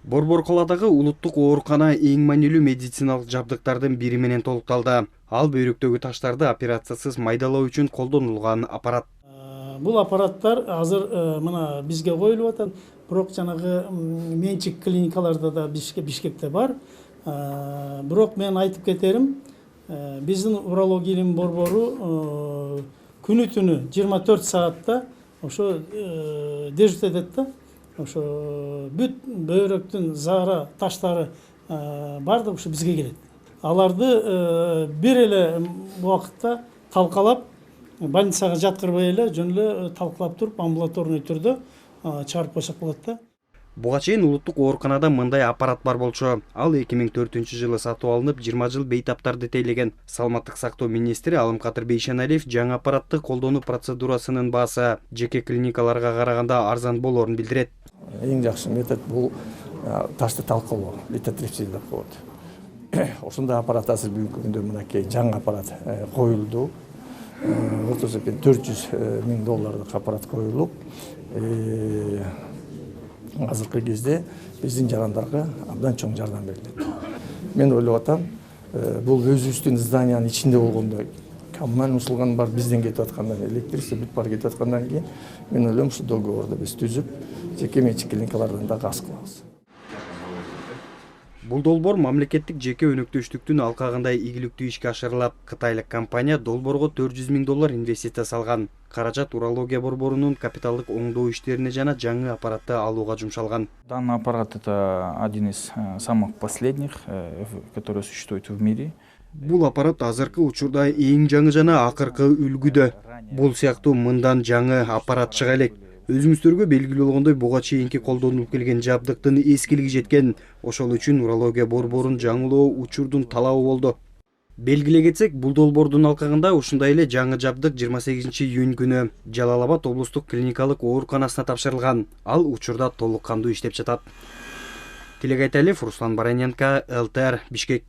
Борбор каладагы улуттук оорукана эң маанилүү медициналык жабдыктардын бири менен толукталды. Ал бөйрөктөгү таштарды операциясыз майдалоо үчүн колдонулган аппарат. Бул аппараттар азыр мына бизге коюлуп атат. Бирок жанагы менчик клиникаларда да Бишкекте бар. Бирок мен айтып кетерим, биздин урология илим борбору күнү түнү 24 саатта ошо дежурство этет да. Ошо бүт бөйрөктүн заара таштары баардыгы ушу бизге келет. Аларды бир эле убакытта талкалап, больницага жаткырбай эле жөн эле талкалап туруп амбулаторный түрдө чыгарып койсок болот да. Буга чейин улуттук ооруканада мындай аппарат бар болчу. Ал 2004-жылы сатып алынып, 20 жыл бейтаптарды тейлеген. Саламаттык сактоо министри Алымкадыр Бейшеналиев жаңы аппаратты колдонуу процедурасынын баасы жеке клиникаларга караганда арзан болоорун билдирет. Эң жакшы метод бул ташты талкалоо, литотрипсия деп коет. Ошондой аппарат азыр бүгүнкү күндө мынакей жаңы аппарат коюлду. Ортосу $400,000 аппарат коюлуп, азыркы кезде биздин жарандарга абдан чоң жардам берилет. Мен ойлоп атам, бул өзүбүздүн зданиянын ичинде болгондо коммуналдык услуганын бар бизден кетип аткандан, электричество бүт бар кетип аткандан кийин мен ойлойм ушу договорду биз түзүп, жеке менчик клиникалардан да газ кылабыз. Бул долбоор мамлекеттик жеке өнөктөштүктүн алкагында ийгиликтүү ишке ашырылат. Кытайлык компания долбоорго $400,000 инвестиция салган. Каражат урология борборунун капиталдык оңдоо иштерине жана жаңы аппаратты алууга жумшалган. Данный аппарат это один из самых последних, который существует в мире. Бул аппарат азыркы учурда эң жаңы жана акыркы үлгүдө. Бул сыяктуу мындан жаңы аппарат чыга элек. Өзүңүздөргө белгилүү болгондой, буга чейинки колдонулуп келген жабдыктын эскилиги жеткен. Ошол үчүн урология борборун жаңылоо учурдун талабы болду. Белгилей кетсек, бул долбоордун алкагында ушундай эле жаңы жабдык 28-июнь күнү Жалал Абад облустук клиникалык ооруканасына тапшырылган. Ал учурда толук кандуу иштеп жатат. Тилек Айталиев, Руслан Бараненко, ЛТР, Бишкек.